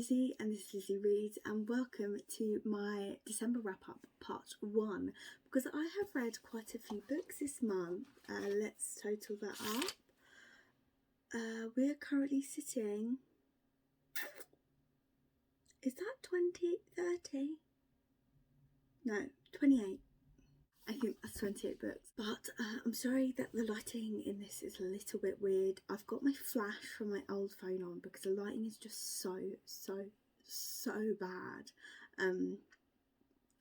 Lizzie, and this is Lizzie Reads, and welcome to my December wrap-up part 1, because I have read quite a few books this month. Let's total that up. We're currently sitting, is that 20, 30? No, 28. I think that's 28 books, but I'm sorry that the lighting in this is a little bit weird. I've got my flash from my old phone on because the lighting is just so bad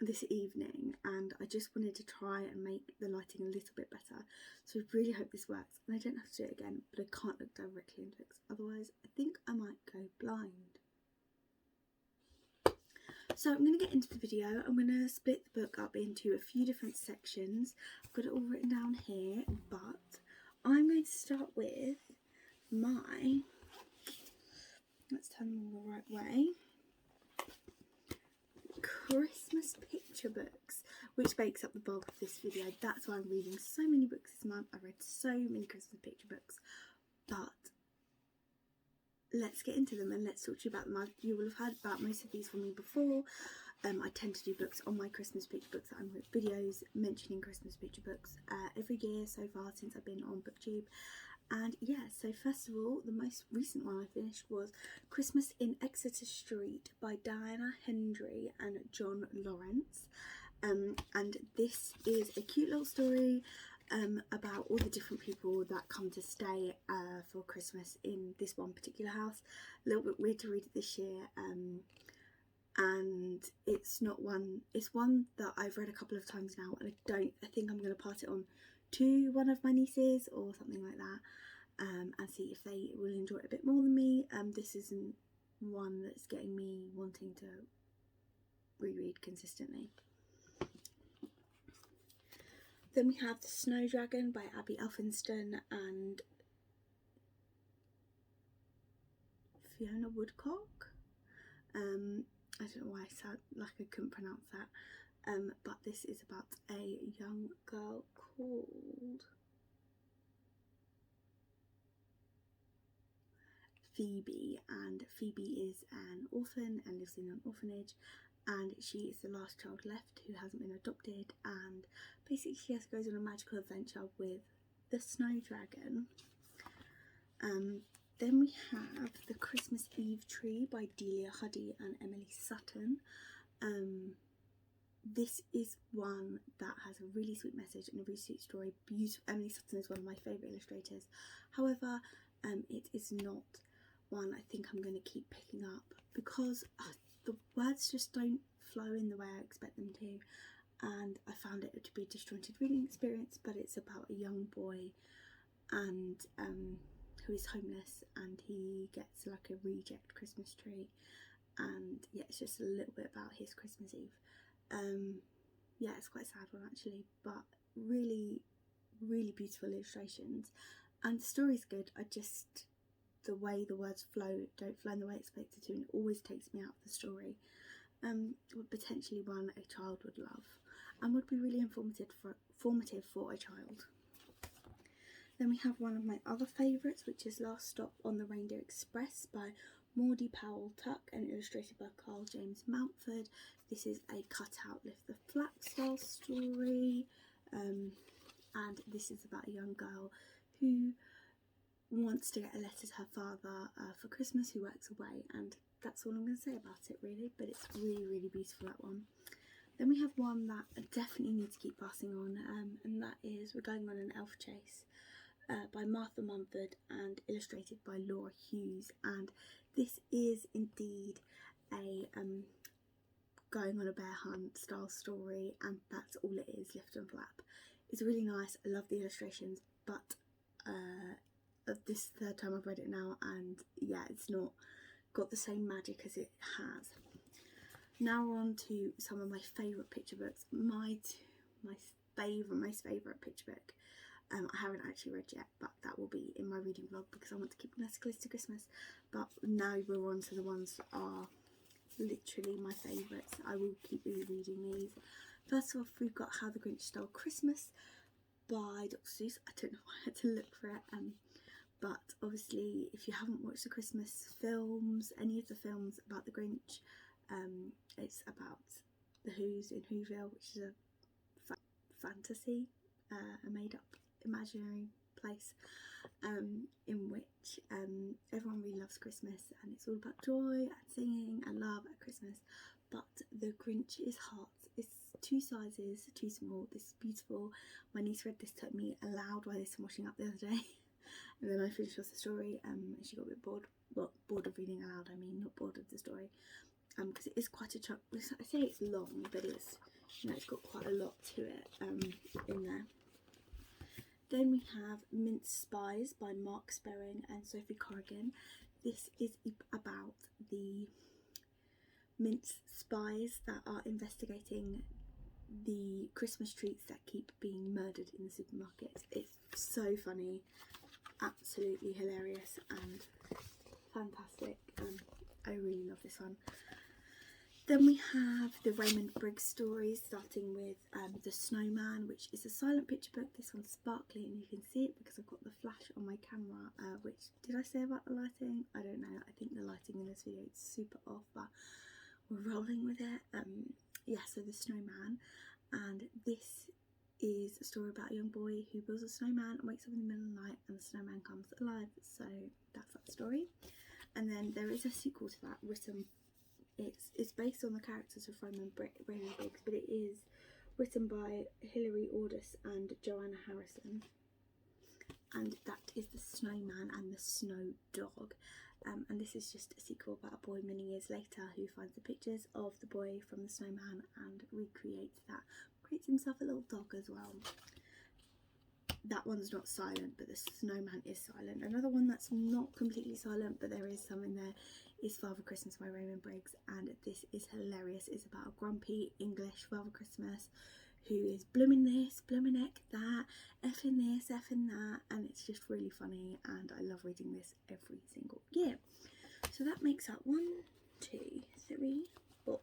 this evening, and I just wanted to try and make the lighting a little bit better, so I really hope this works, and I don't have to do it again, but I can't look directly into it, otherwise I think I might go blind. So I'm going to get into the video. I'm going to split the book up into a few different sections. I've got it all written down here, but I'm going to start with my, let's turn them all the right way, Christmas picture books, which makes up the bulk of this video. That's why I'm reading so many books this month. I read so many Christmas picture books, but let's get into them and let's talk to you about them. You will have heard about most of these from me before. I tend to do books on my Christmas picture books. I'm with videos mentioning Christmas picture books every year so far since I've been on BookTube. And yeah, so first of all, the most recent one I finished was Christmas in Exeter Street by Diana Hendry and John Lawrence. And this is a cute little story about all the different people that come to stay for Christmas in this one particular house. A little bit weird to read it this year, and it's one that I've read a couple of times now, and I think I'm going to pass it on to one of my nieces or something like that, and see if they will enjoy it a bit more than me. This isn't one that's getting me wanting to reread consistently. Then we have The Snow Dragon by Abby Elphinston and Fiona Woodcock. I don't know why I sound like I couldn't pronounce that, but this is about a young girl called Phoebe, and Phoebe is an orphan and lives in an orphanage, and she is the last child left who hasn't been adopted, and basically she goes on a magical adventure with the Snow Dragon. Then we have The Christmas Eve Tree by Delia Huddy and Emily Sutton. This is one that has a really sweet message and a really sweet story. Beautiful. Emily Sutton is one of my favourite illustrators. However, it is not one I think I'm going to keep picking up because the words just don't flow in the way I expect them to, and I found it to be a disjointed reading experience. But it's about a young boy and who is homeless, and he gets like a reject Christmas tree, and yeah, it's just a little bit about his Christmas Eve. Yeah, it's quite a sad one actually, but really beautiful illustrations, and the story's good. The way the words don't flow in the way I expected to, and it always takes me out of the story. Potentially one a child would love and would be really formative for a child. Then we have one of my other favourites, which is Last Stop on the Reindeer Express by Maudie Powell Tuck and illustrated by Carl James Mountford. This is a cut-out Lift the Flap style story, and this is about a young girl who wants to get a letter to her father for Christmas, who works away, and that's all I'm going to say about it really, but it's really beautiful, that one. Then we have one that I definitely need to keep passing on, and that is We're Going on an Elf Chase by Martha Mumford and illustrated by Laura Hughes, and this is indeed a going on a bear hunt style story, and that's all it is, lift and flap. It's really nice, I love the illustrations, but this is the third time I've read it now, and yeah, it's not got the same magic as it has. Now we're on to some of my favourite picture books. My most favourite picture book I haven't actually read yet, but that will be in my reading vlog because I want to keep it nice close to Christmas. But now we're on to the ones that are literally my favourites. I will keep rereading these. First off, we've got How the Grinch Stole Christmas by Dr. Seuss. I don't know why I had to look for it. but obviously if you haven't watched the Christmas films, any of the films about the Grinch, it's about the Who's in Whoville, which is a fantasy, a made up imaginary place in which everyone really loves Christmas, and it's all about joy and singing and love at Christmas. But the Grinch is hot. It's 2 sizes too small. This is beautiful. My niece read this to me aloud while I was washing up the other day, and then I finished off the story and she got a bit bored. Well, bored of reading aloud, I mean, not bored of the story, because it is quite a chunk. I say it's long, but it's, you know, it's got quite a lot to it in there. Then we have Mince Spies by Mark Sperring and Sophie Corrigan. This is about the mince spies that are investigating the Christmas treats that keep being murdered in the supermarkets. It's so funny, absolutely hilarious and fantastic. I really love this one. Then we have the Raymond Briggs stories, starting with The Snowman, which is a silent picture book. This one's sparkly and you can see it because I've got the flash on my camera, which, did I say about the lighting? I don't know. I think the lighting in this video is super off, but we're rolling with it. Yeah, so The Snowman, and this is a story about a young boy who builds a snowman and wakes up in the middle of the night and the snowman comes alive. So that's that story. And then there is a sequel to that written. It's based on the characters of Raymond Briggs, but it is written by Hilary Aldous and Joanna Harrison, and that is The Snowman and the Snow Dog. And this is just a sequel about a boy many years later who finds the pictures of the boy from the snowman and recreates that, creates himself a little dog as well. That one's not silent, but the snowman is silent. Another one that's not completely silent, but there is some in there, is Father Christmas by Raymond Briggs, and this is hilarious. It's about a grumpy English Father Christmas who is blooming this, blooming heck that, effing this, effing that, and it's just really funny, and I love reading this every single year. So that makes up 1, 2, 3, 4,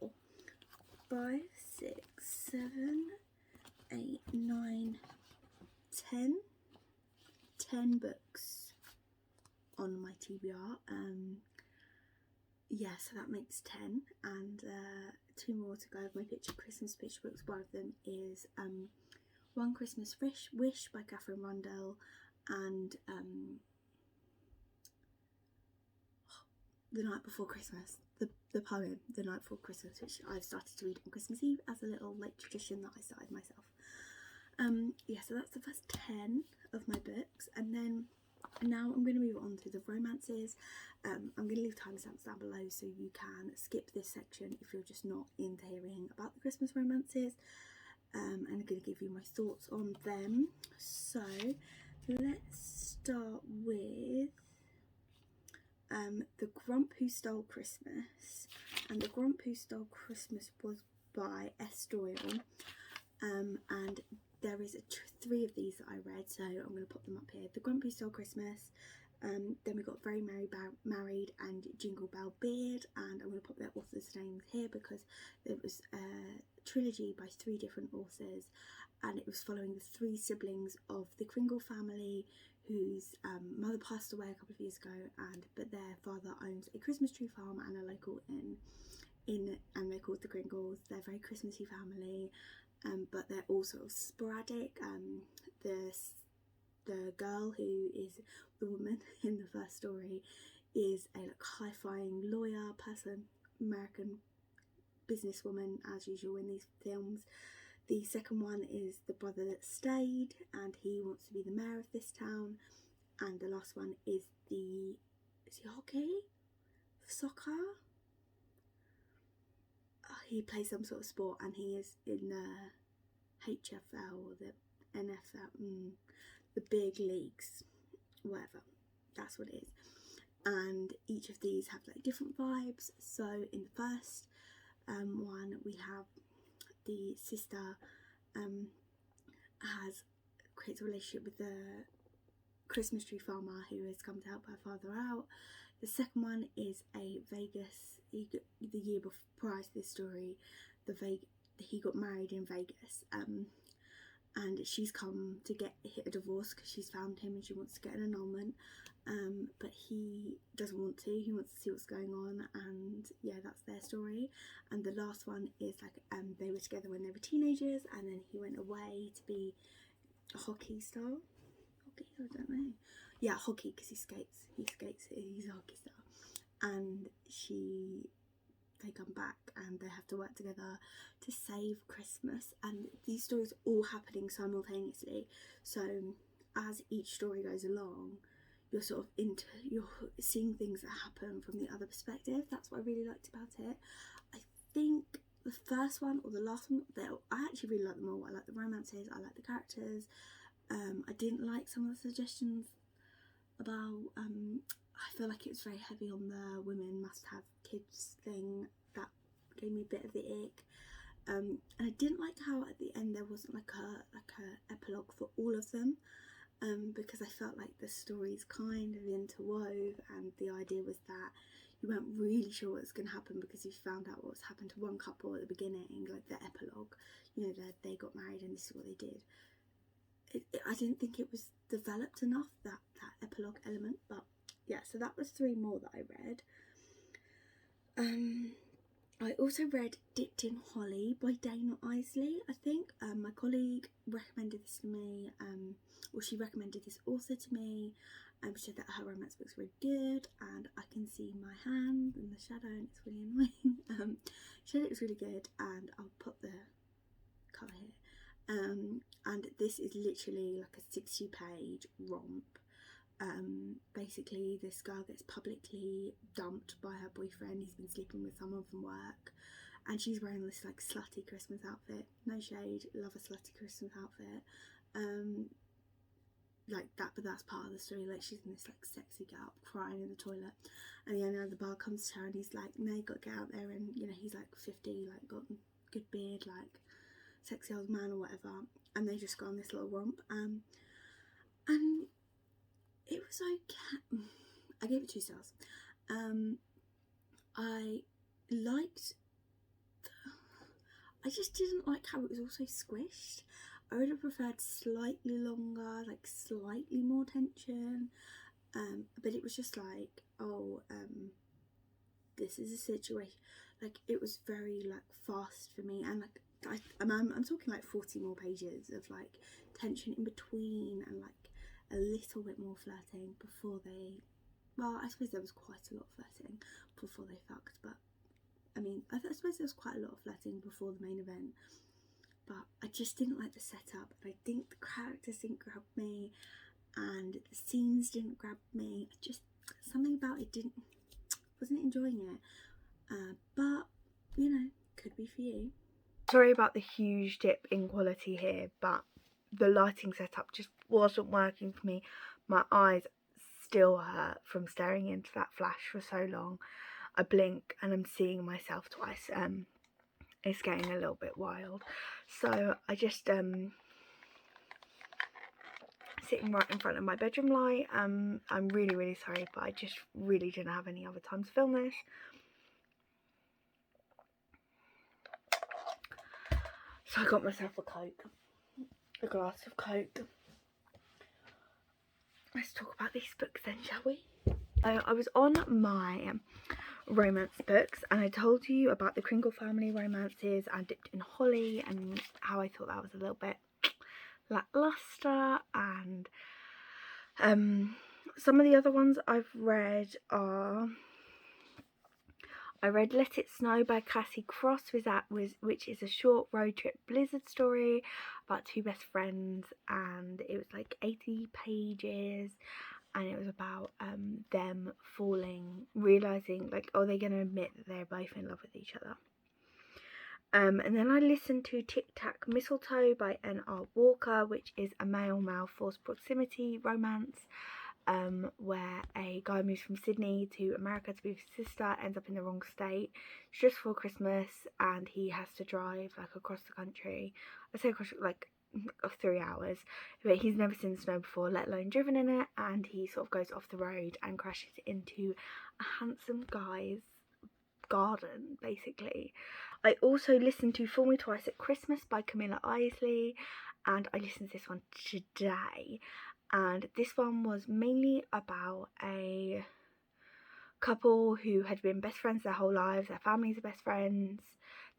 5, 6, 7, 8, 9, 10 books on my TBR. Yeah, so that makes 10, and 2 more to go of my Christmas picture books. One of them is One Christmas Wish by Catherine Rundell, and The Night Before Christmas, the poem The Night Before Christmas, which I've started to read on Christmas Eve as a little late tradition that I started myself. Yeah, so that's the first 10 of my books, and then now I'm going to move on to the romances. I'm going to leave timestamps down below so you can skip this section if you're just not into hearing about the Christmas romances, and I'm going to give you my thoughts on them. So let's start with The Grump Who Stole Christmas, and The Grump Who Stole Christmas was by S. Doyle, and there is 3 of these that I read, so I'm going to pop them up here. The Grump Who Stole Christmas, then we got Very Married and Jingle Bell Beard, and I'm going to pop their authors' names here because it was a trilogy by 3 different authors, and it was following the 3 siblings of the Kringle family whose mother passed away a couple of years ago, but their father owns a Christmas tree farm and a local inn, and they're called the Kringles. They're a very Christmassy family. But they're all sort of sporadic. The girl who is the woman in the first story is a high-flying lawyer person, American businesswoman as usual in these films. The second one is the brother that stayed, and he wants to be the mayor of this town. And the last one is he hockey? Soccer? He plays some sort of sport, and he is in the HFL or the NFL, the big leagues, whatever, that's what it is. And each of these have like different vibes. So in the first one, we have the sister creates a relationship with the Christmas tree farmer who has come to help her father out. The second one is a Vegas. The year prior to this story, he got married in Vegas, and she's come to get a divorce because she's found him and she wants to get an annulment, but he doesn't want to. He wants to see what's going on, and yeah, that's their story. And the last one is like they were together when they were teenagers, and then he went away to be a hockey star. Hockey, I don't know. Yeah, hockey, because he skates. He's a hockey star, and they come back and they have to work together to save Christmas, and these stories all happening simultaneously. So as each story goes along, you're sort of you're seeing things that happen from the other perspective. That's what I really liked about it. I think the first one or the last one, I actually really like them all. I like the romances, I like the characters. I didn't like some of the suggestions about I feel like it was very heavy on the women must have kids thing. That gave me a bit of the ick. And I didn't like how at the end there wasn't like a epilogue for all of them, because I felt like the stories kind of interwove, and the idea was that you weren't really sure what was going to happen because you found out what's happened to one couple at the beginning, like the epilogue, you know, that they got married and this is what they did. I didn't think it was developed enough, that epilogue element, but yeah, so that was 3 more that I read. I also read Dipped in Holly by Dana Isley, I think. My colleague recommended this to me, or she recommended this author to me. She said that her romance books were good, and I can see my hand in the shadow and it's really annoying. She said it was really good, and I'll put the cover here. And this is literally like a 60-page romp. Basically this girl gets publicly dumped by her boyfriend. He's been sleeping with someone from work, and she's wearing this like slutty Christmas outfit. No shade, love a slutty Christmas outfit. Like that, but that's part of the story. Like she's in this like sexy get up crying in the toilet, and the owner of the bar comes to her and he's like, no, you got to get out there. And you know, he's like 50, like got a good beard, like sexy old man or whatever, and they just go on this little romp, and it was okay. I gave it 2 stars. I just didn't like how it was also squished. I would have preferred slightly longer, like slightly more tension, but it was just like, this is a situation, like it was very like fast for me, and like I'm talking like 40 more pages of like tension in between, and like a little bit more flirting before they, well, I suppose there was quite a lot of flirting before they fucked, but I mean, I suppose there was quite a lot of flirting before the main event, but I just didn't like the setup, and I think the characters didn't grab me, and the scenes didn't grab me. Just something about it wasn't enjoying it, but you know, could be for you. Sorry about the huge dip in quality here, but the lighting setup just wasn't working for me. My eyes still hurt from staring into that flash for so long. I blink and I'm seeing myself twice. It's getting a little bit wild. So I just sitting right in front of my bedroom light. I'm really sorry, but I just really didn't have any other time to film this. So I got myself a glass of Coke. Let's talk about these books then, shall we? I was on my romance books, and I told you about the Kringle family romances and Dipped in Holly, and how I thought that was a little bit lackluster. And some of the other ones I've read are, I read Let It Snow by Cassie Cross, which is a short road trip blizzard story about 2 best friends, and it was like 80 pages, and it was about them realising like, oh, they're going to admit that they're both in love with each other. And then I listened to Tic Tac Mistletoe by N.R. Walker, which is a male-male forced proximity romance, where a guy moves from Sydney to America to be with his sister, ends up in the wrong state just before Christmas, and he has to drive like across the country. I say across like 3 hours, but he's never seen the snow before, let alone driven in it, and he sort of goes off the road and crashes into a handsome guy's garden, basically. I also listened to Fool Me Twice at Christmas by Camilla Isley, and I listened to this one today. And this one was mainly about a couple who had been best friends their whole lives. Their families are best friends.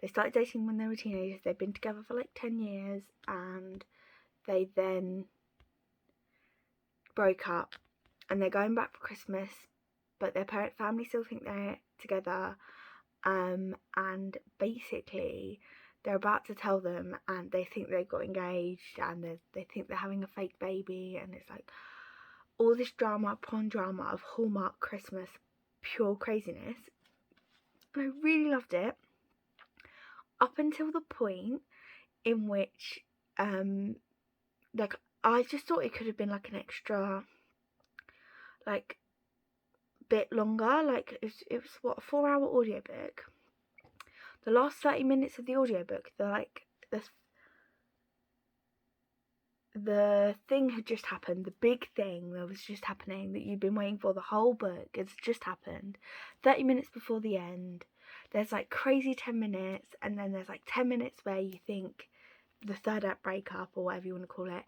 They started dating when they were teenagers. They've been together for like 10 years, and they then broke up, and they're going back for Christmas, but their family still think they're together, and basically they're about to tell them, and they think they got engaged, and they think they're having a fake baby, and it's like all this drama upon drama of Hallmark Christmas pure craziness. And I really loved it up until the point in which like I just thought it could have been like an extra like bit longer. Like it was what, a 4-hour audiobook. The last 30 minutes of the audiobook, the thing had just happened. The big thing that was just happening that you've been waiting for the whole book, it's just happened. 30 minutes before the end, there's like crazy 10 minutes, and then there's like 10 minutes where you think the third act breakup or whatever you want to call it,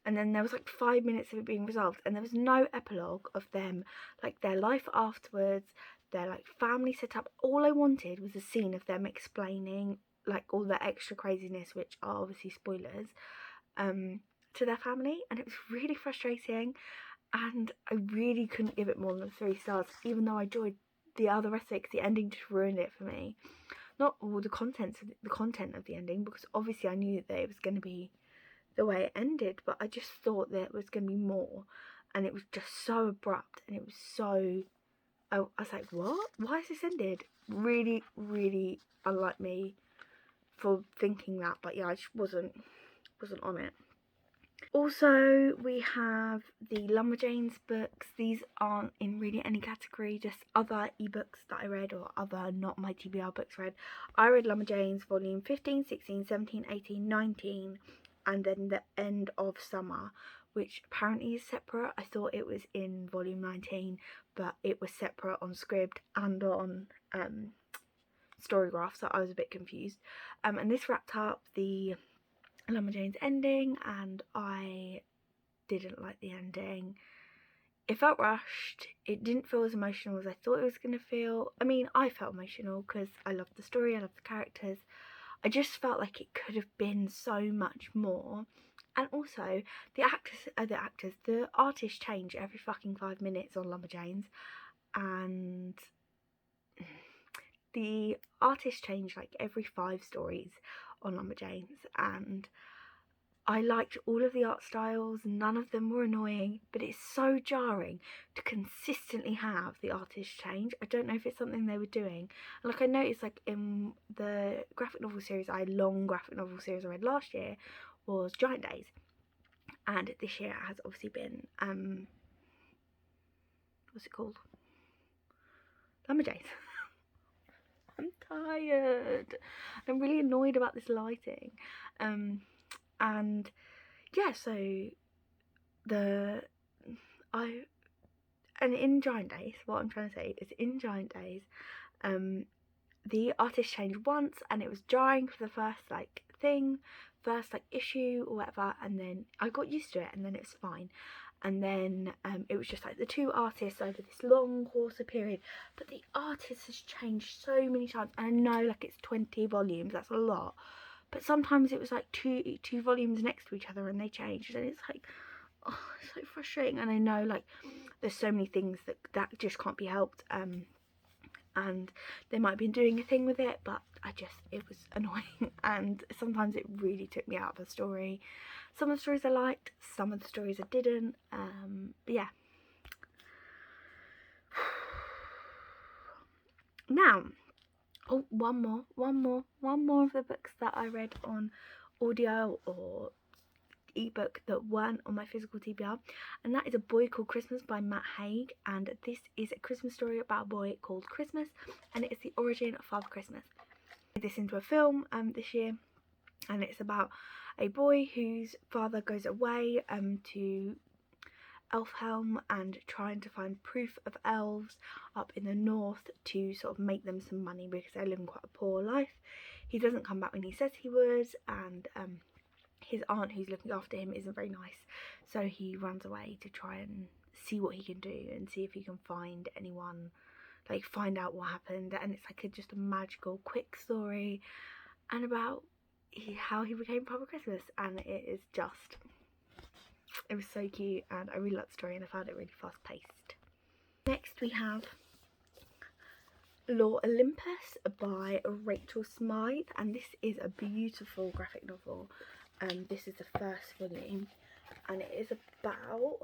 and then there was like 5 minutes of it being resolved, and there was no epilogue of them, like their life afterwards, their like family set up. All I wanted was a scene of them explaining like all the extra craziness, which are obviously spoilers, to their family, and it was really frustrating, and I really couldn't give it more than 3 stars, even though I enjoyed the other rest of it, because the ending just ruined it for me. Not all the content of the ending, because obviously I knew that it was going to be the way it ended, but I just thought that it was going to be more, and it was just so abrupt, and it was so, I was like, what? Why is this ended? Really, really unlike me for thinking that, but yeah, I just wasn't on it. Also, we have the Lumberjanes books. These aren't in really any category, just other ebooks that I read, or other not my TBR books read. I read Lumberjanes volume 15, 16, 17, 18, 19, and then The End of Summer, which apparently is separate. I thought it was in volume 19, but it was separate on Scribd and on Storygraph, so I was a bit confused. And this wrapped up the Lumberjanes ending, and I didn't like the ending. It felt rushed. It didn't feel as emotional as I thought it was going to feel. I mean, I felt emotional because I loved the story, I loved the characters. I just felt like it could have been so much more. And also, the artists change every fucking 5 minutes on Lumberjanes, and the artists change like every 5 stories on Lumberjanes, and I liked all of the art styles, none of them were annoying, but it's so jarring to consistently have the artists change. I don't know if it's something they were doing. And like I noticed, like in the graphic novel series, long graphic novel series I read last year was Giant Days. And this year it has obviously been, what's it called? Lumberjanes. I'm tired. I'm really annoyed about this lighting. And yeah, so in Giant Days, what I'm trying to say is in Giant Days, the artist changed once, and it was jarring for the first issue or whatever, and then I got used to it, and then it was fine. And then it was just like the 2 artists over this long course of period, but the artist has changed so many times, and I know like it's 20 volumes, that's a lot, but sometimes it was like two volumes next to each other and they changed, and it's like, oh, it's so frustrating. And I know like there's so many things that just can't be helped, and they might have been doing a thing with it, but it was annoying, and sometimes it really took me out of the story. Some of the stories I liked, some of the stories I didn't, but yeah. Now, one more of the books that I read on audio or ebook that weren't on my physical TBR, and that is A Boy Called Christmas by Matt Haig. And this is a Christmas story about a boy called Christmas, and it is the origin of Father Christmas. I made this into a film this year, and it's about a boy whose father goes away to Elfhelm and trying to find proof of elves up in the north to sort of make them some money because they're living quite a poor life. He doesn't come back when he says he would, and his aunt who's looking after him isn't very nice, so he runs away to try and see what he can do and see if he can find anyone, like find out what happened. And it's like just a magical quick story and about how he became Father Christmas, and it is just, it was so cute and I really liked the story and I found it really fast paced. Next we have Lore Olympus by Rachel Smythe, and this is a beautiful graphic novel. This is the first volume and it is about,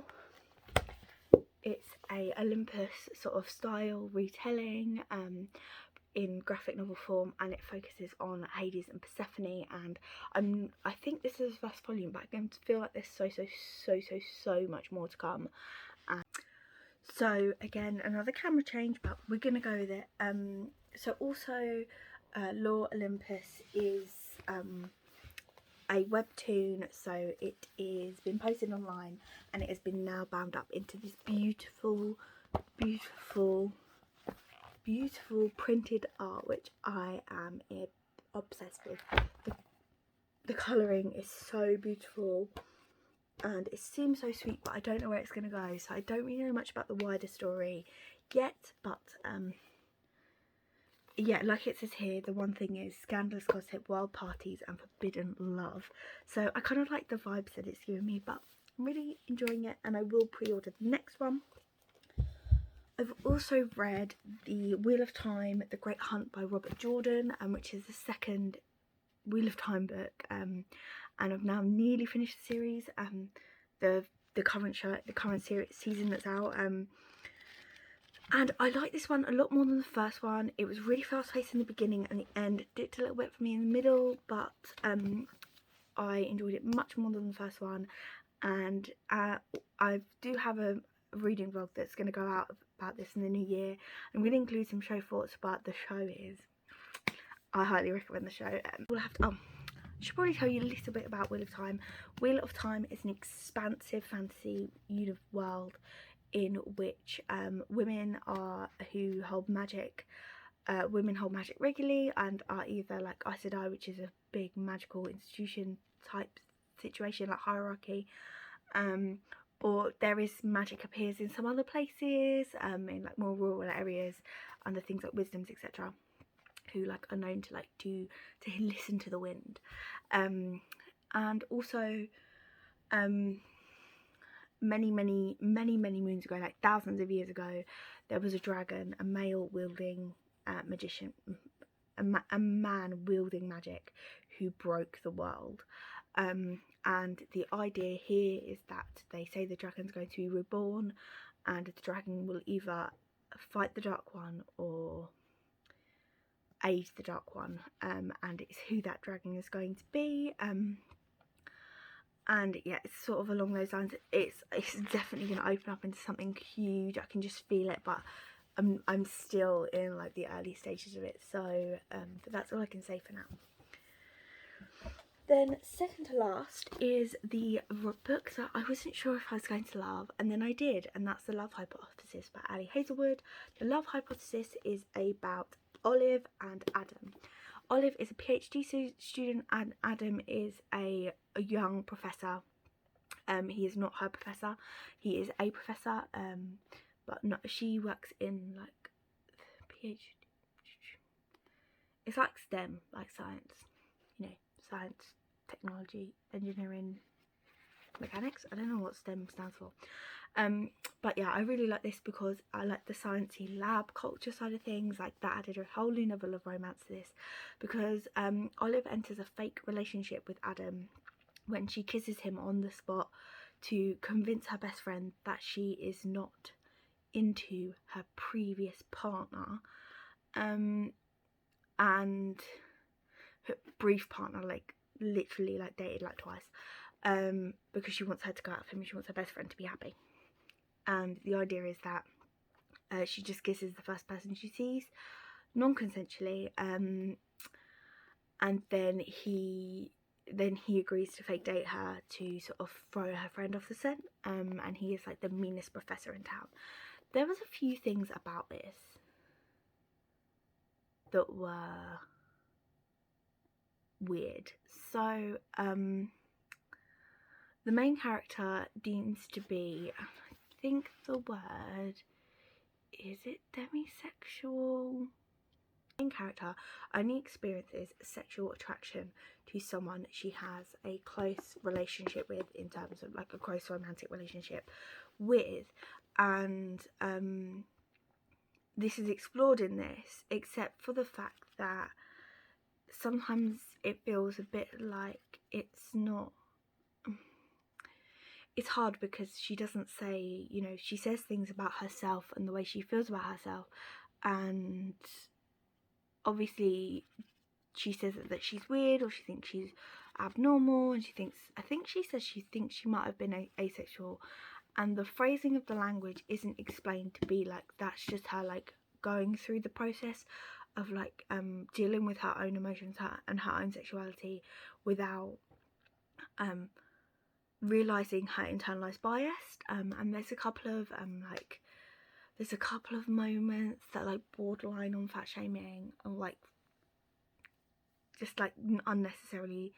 it's a Olympus sort of style retelling in graphic novel form, and it focuses on Hades and Persephone, and I think this is the first volume, but I can feel like there's so much more to come. So again, another camera change, but we're gonna go with it. So also Lore Olympus is a webtoon, so it is been posted online and it has been now bound up into this beautiful printed art, which I am obsessed with. The colouring is so beautiful and it seems so sweet, but I don't know where it's going to go, so I don't really know much about the wider story yet. But yeah, like it says here, the one thing is scandalous gossip, wild parties and forbidden love. So I kind of like the vibes that it's giving me, but I'm really enjoying it and I will pre-order the next one. I've also read The Wheel of Time, The Great Hunt by Robert Jordan, which is the second Wheel of Time book, and I've now nearly finished the series, the current season that's out, and I like this one a lot more than the first one. It was really fast paced in the beginning and the end dipped a little bit for me in the middle, but I enjoyed it much more than the first one. And I do have a reading vlog that's going to go out about this in the new year. I'm going to include some show thoughts, but the show is, I highly recommend the show. We'll have to, I should probably tell you a little bit about Wheel of Time. Wheel of Time is an expansive fantasy world in which women who hold magic, women hold magic regularly and are either like Aes Sedai, which is a big magical institution type situation, like hierarchy, or there is magic appears in some other places, in like more rural areas under things like wisdoms, etc., who like are known to like to listen to the wind, and also many moons ago, like thousands of years ago, there was a dragon, a male wielding magician, a man wielding magic who broke the world. And the idea here is that they say the dragon's going to be reborn, and the dragon will either fight the Dark One or aid the Dark One, and it's who that dragon is going to be. And yeah, it's sort of along those lines. It's definitely going to open up into something huge. I can just feel it, but I'm still in like the early stages of it. So but that's all I can say for now. Then second to last is the book that I wasn't sure if I was going to love, and then I did, and that's The Love Hypothesis by Ali Hazelwood. The Love Hypothesis is about Olive and Adam. Olive is a PhD student and Adam is a young professor. He is not her professor, he is a professor, but not, she works in like PhD, it's like STEM, like science, you know, science, technology, engineering, mechanics. I don't know what STEM stands for. But yeah, I really like this because I like the sciencey lab culture side of things. Like that added a whole new level of romance to this, because Olive enters a fake relationship with Adam when she kisses him on the spot to convince her best friend that she is not into her previous partner, and her brief partner, like literally like dated like twice, because she wants her to go out with him and she wants her best friend to be happy. And the idea is that she just kisses the first person she sees non-consensually, and then he then he agrees to fake date her to sort of throw her friend off the scent, and he is like the meanest professor in town. There was a few things about this that were weird. So the main character deems to be, I think the word, is it demisexual? The main character only experiences sexual attraction to someone she has a close relationship with, in terms of like a close romantic relationship with, and this is explored in this, except for the fact that sometimes it feels a bit like it's not, it's hard because she doesn't say, you know, she says things about herself and the way she feels about herself, and obviously she says that she's weird, or she thinks she's abnormal, and I think she says she thinks she might have been asexual, and the phrasing of the language isn't explained to be like that's just her like going through the process of like dealing with her own emotions and her own sexuality without realizing her internalized bias, and there's a couple of moments that like borderline on fat shaming, and like just like unnecessarily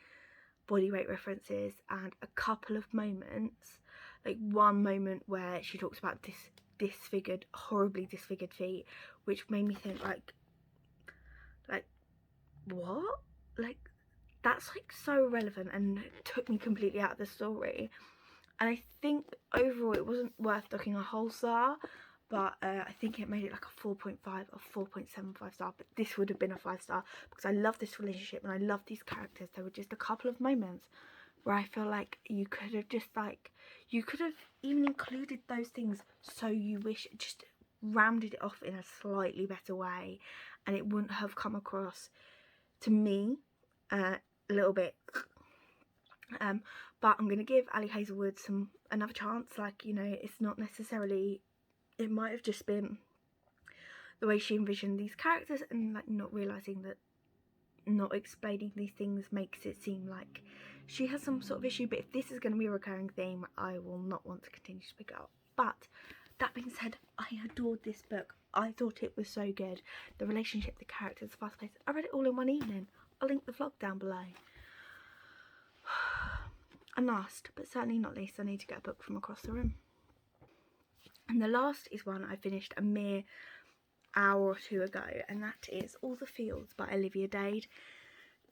body weight references, and a couple of moments, like one moment where she talks about horribly disfigured feet, which made me think like what, like that's like so relevant and took me completely out of the story. And I think overall it wasn't worth looking a whole star, but I think it made it like a 4.5 or 4.75 star, but this would have been a 5-star because I love this relationship and I love these characters. There were just a couple of moments where I feel like you could have just like, you could have even included those things, so you wish, just rounded it off in a slightly better way, and it wouldn't have come across to me a little bit but I'm going to give Ali Hazelwood another chance. Like, you know, it's not necessarily, it might have just been the way she envisioned these characters, and like not realising that not explaining these things makes it seem like she has some sort of issue. But if this is going to be a recurring theme, I will not want to continue to pick it up. But that being said, I adored this book. I thought it was so good. The relationship, the characters, the fast pace. I read it all in one evening. I'll link the vlog down below. And last, but certainly not least, I need to get a book from across the room. And the last is one I finished a mere hour or two ago, and that is All the Fields by Olivia Dade.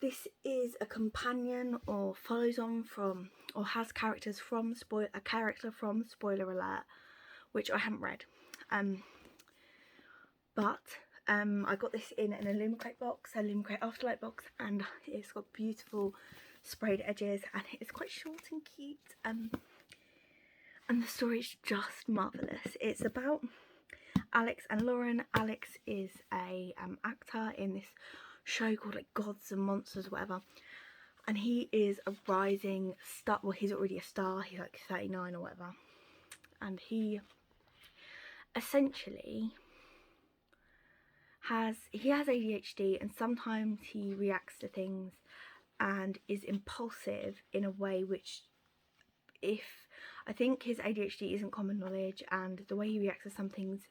This is a companion, or follows on from, or has characters from a character from Spoiler Alert, which I haven't read. But I got this in an Illumicrate box, a Illumicrate Afterlight box, and it's got beautiful sprayed edges, and it's quite short and cute, and the story is just marvellous. It's about Alex and Lauren. Alex is a actor in this show called like Gods and Monsters or whatever, and he is a rising star. Well, he's already a star, he's like 39 or whatever, and he essentially has ADHD, and sometimes he reacts to things and is impulsive in a way which, I think his ADHD isn't common knowledge, and the way he reacts to some things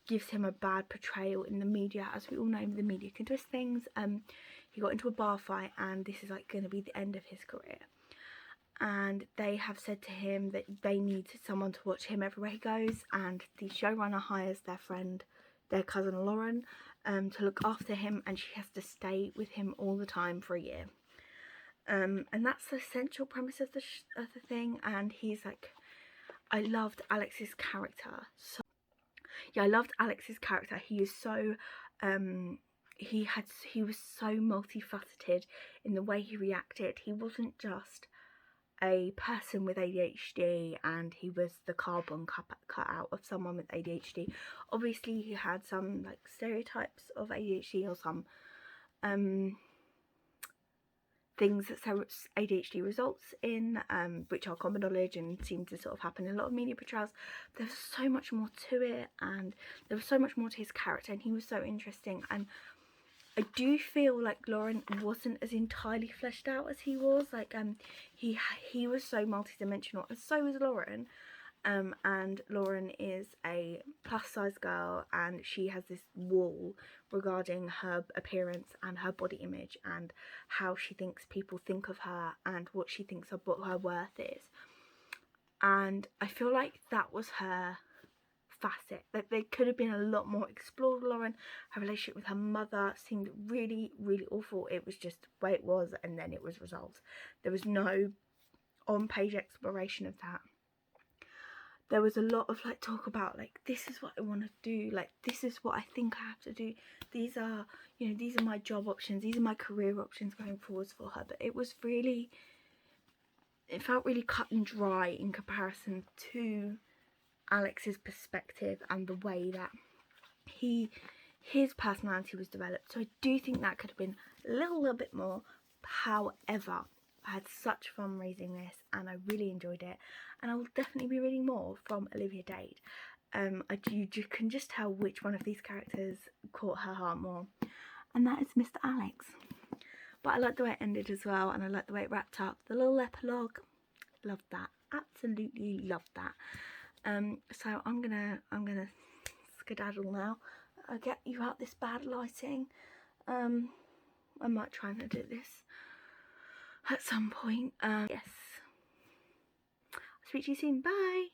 gives him a bad portrayal in the media. As we all know, the media can twist things. He got into a bar fight, and this is like going to be the end of his career, and they have said to him that they need someone to watch him everywhere he goes, and the showrunner hires their cousin Lauren to look after him, and she has to stay with him all the time for a year. And that's the central premise of the thing. And he's like, I loved Alex's character. So yeah, I loved Alex's character. He is so he was so multifaceted in the way he reacted. He wasn't just a person with ADHD, and he was the carbon cut out of someone with ADHD. Obviously he had some like stereotypes of ADHD, or some things that ADHD results in, which are common knowledge and seem to sort of happen in a lot of media portrayals. There was so much more to it, and there was so much more to his character, and he was so interesting. And I do feel like Lauren wasn't as entirely fleshed out as he was. Like he was so multidimensional, and so was Lauren. And Lauren is a plus size girl, and she has this wall regarding her appearance and her body image and how she thinks people think of her and what she thinks of what her worth is. And I feel like that was her facet, that there could have been a lot more explored. Lauren, her relationship with her mother seemed really, really awful. It was just the way it was, and then it was resolved. There was no on-page exploration of that. There was a lot of like talk about like, this is what I want to do, like this is what I think I have to do, these are, you know, these are my job options, these are my career options going forwards for her. But it was really, it felt really cut and dry in comparison to Alex's perspective and the way that his personality was developed. So I do think that could have been a little bit more. However, I had such fun raising this and I really enjoyed it, and I will definitely be reading more from Olivia Dade. You can just tell which one of these characters caught her heart more, and that is Mr. Alex. But I like the way it ended as well, and I like the way it wrapped up. The little epilogue, loved that, absolutely loved that. So I'm gonna skedaddle now. I'll get you out this bad lighting. I might try and edit this at some point. Yes. I'll speak to you soon. Bye.